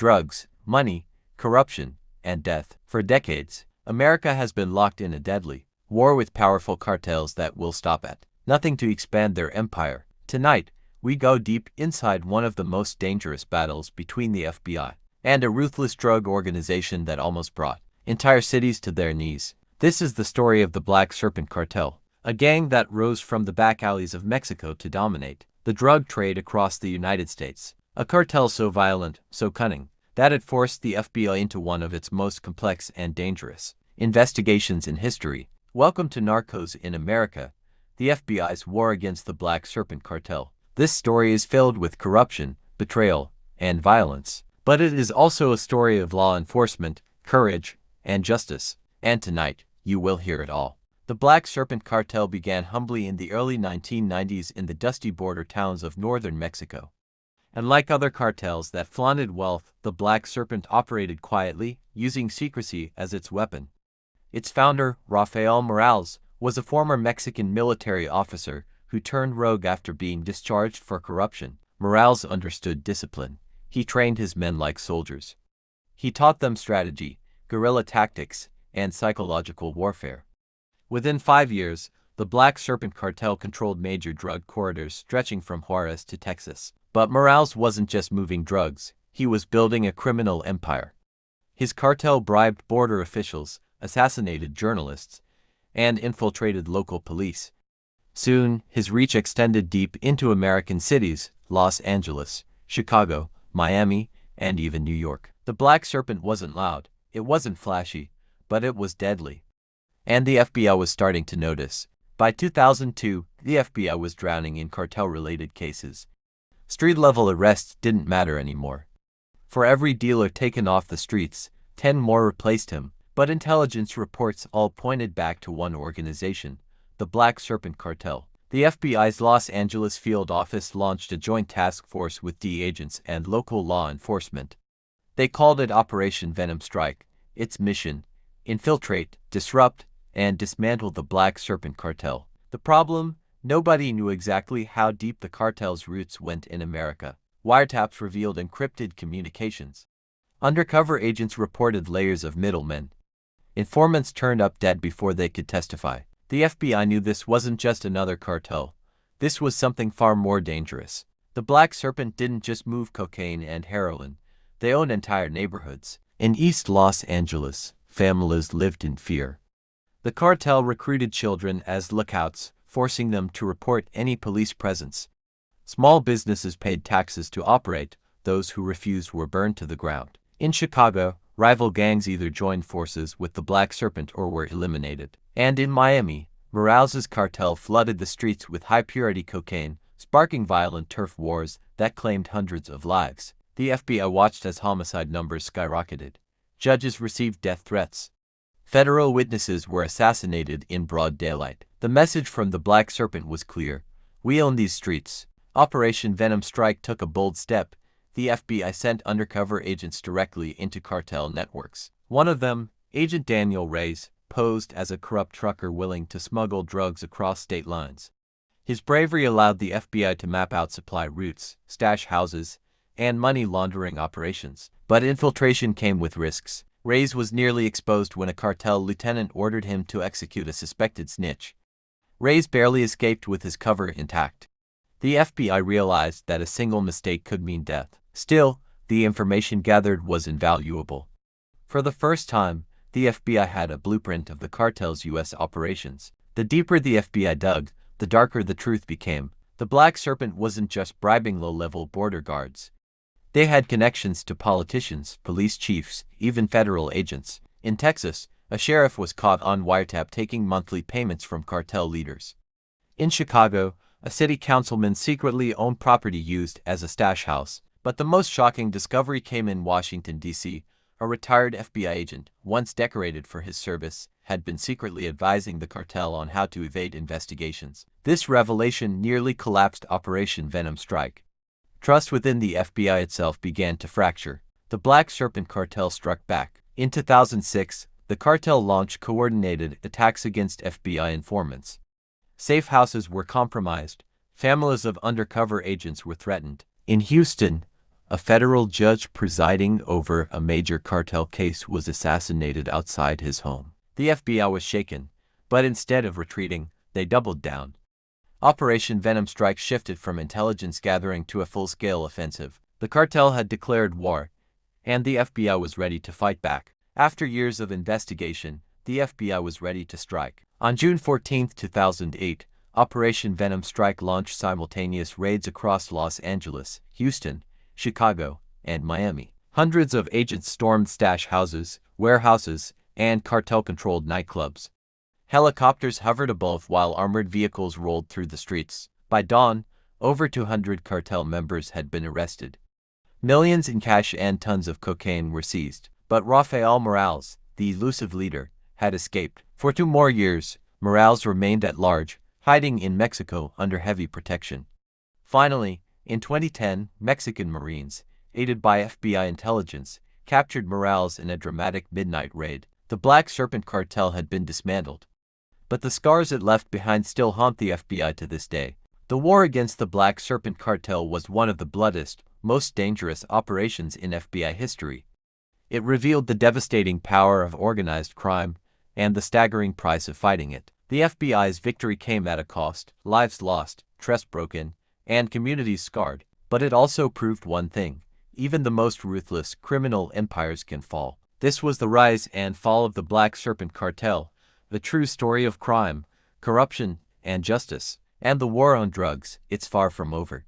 drugs, money, corruption, and death. For decades, America has been locked in a deadly war with powerful cartels that will stop at nothing to expand their empire. Tonight, we go deep inside one of the most dangerous battles between the FBI and a ruthless drug organization that almost brought entire cities to their knees. This is the story of the Black Serpent Cartel, a gang that rose from the back alleys of Mexico to dominate the drug trade across the United States. A cartel so violent, so cunning, that it forced the FBI into one of its most complex and dangerous investigations in history. Welcome to Narcos in America, the FBI's war against the Black Serpent Cartel. This story is filled with corruption, betrayal, and violence, but it is also a story of law enforcement, courage, and justice. And tonight, you will hear it all. The Black Serpent Cartel began humbly in the early 1990s in the dusty border towns of northern Mexico. And like other cartels that flaunted wealth, the Black Serpent operated quietly, using secrecy as its weapon. Its founder, Rafael Morales, was a former Mexican military officer who turned rogue after being discharged for corruption. Morales understood discipline. He trained his men like soldiers. He taught them strategy, guerrilla tactics, and psychological warfare. Within 5 years, the Black Serpent Cartel controlled major drug corridors stretching from Juarez to Texas. But Morales wasn't just moving drugs, he was building a criminal empire. His cartel bribed border officials, assassinated journalists, and infiltrated local police. Soon, his reach extended deep into American cities, Los Angeles, Chicago, Miami, and even New York. The Black Serpent wasn't loud, it wasn't flashy, but it was deadly. And the FBI was starting to notice. By 2002, the FBI was drowning in cartel-related cases. Street-level arrests didn't matter anymore. For every dealer taken off the streets, 10 more replaced him. But intelligence reports all pointed back to one organization, the Black Serpent Cartel. The FBI's Los Angeles field office launched a joint task force with DEA agents and local law enforcement. They called it Operation Venom Strike. Its mission: infiltrate, disrupt, and dismantle the Black Serpent Cartel. The problem? Nobody knew exactly how deep the cartel's roots went in America. Wiretaps revealed encrypted communications. Undercover agents reported layers of middlemen. Informants turned up dead before they could testify. The FBI knew this wasn't just another cartel. This was something far more dangerous. The Black Serpent didn't just move cocaine and heroin. They owned entire neighborhoods. In East Los Angeles, families lived in fear. The cartel recruited children as lookouts, forcing them to report any police presence. Small businesses paid taxes to operate. Those who refused were burned to the ground. In Chicago, rival gangs either joined forces with the Black Serpent or were eliminated. And in Miami, Morales' cartel flooded the streets with high-purity cocaine, sparking violent turf wars that claimed hundreds of lives. The FBI watched as homicide numbers skyrocketed. Judges received death threats. Federal witnesses were assassinated in broad daylight. The message from the Black Serpent was clear: we own these streets. Operation Venom Strike took a bold step. The FBI sent undercover agents directly into cartel networks. One of them, Agent Daniel Reyes, posed as a corrupt trucker willing to smuggle drugs across state lines. His bravery allowed the FBI to map out supply routes, stash houses, and money laundering operations. But infiltration came with risks. Reyes was nearly exposed when a cartel lieutenant ordered him to execute a suspected snitch. Reyes barely escaped with his cover intact. The FBI realized that a single mistake could mean death. Still, the information gathered was invaluable. For the first time, the FBI had a blueprint of the cartel's U.S. operations. The deeper the FBI dug, the darker the truth became. The Black Serpent wasn't just bribing low-level border guards. They had connections to politicians, police chiefs, even federal agents. In Texas, a sheriff was caught on wiretap taking monthly payments from cartel leaders. In Chicago, a city councilman secretly owned property used as a stash house. But the most shocking discovery came in Washington, D.C. A retired FBI agent, once decorated for his service, had been secretly advising the cartel on how to evade investigations. This revelation nearly collapsed Operation Venom Strike. Trust within the FBI itself began to fracture. The Black Serpent Cartel struck back. In 2006, the cartel launched coordinated attacks against FBI informants. Safe houses were compromised. Families of undercover agents were threatened. In Houston, A federal judge presiding over a major cartel case was assassinated outside his home. The FBI was shaken, but instead of retreating, they doubled down. Operation Venom Strike shifted from intelligence gathering to a full-scale offensive. The cartel had declared war, and the FBI was ready to fight back. After years of investigation, the FBI was ready to strike. On June 14, 2008, Operation Venom Strike launched simultaneous raids across Los Angeles, Houston, Chicago, and Miami. Hundreds of agents stormed stash houses, warehouses, and cartel-controlled nightclubs. Helicopters hovered above while armored vehicles rolled through the streets. By dawn, over 200 cartel members had been arrested. Millions in cash and tons of cocaine were seized. But Rafael Morales, the elusive leader, had escaped. For 2 more years, Morales remained at large, hiding in Mexico under heavy protection. Finally, in 2010, Mexican Marines, aided by FBI intelligence, captured Morales in a dramatic midnight raid. The Black Serpent Cartel had been dismantled, but the scars it left behind still haunt the FBI to this day. The war against the Black Serpent Cartel was one of the bloodiest, most dangerous operations in FBI history. It revealed the devastating power of organized crime and the staggering price of fighting it. The FBI's victory came at a cost: lives lost, trust broken, and communities scarred. But it also proved one thing: even the most ruthless criminal empires can fall. This was the rise and fall of the Black Serpent Cartel, the true story of crime, corruption, and justice. And the war on drugs, it's far from over.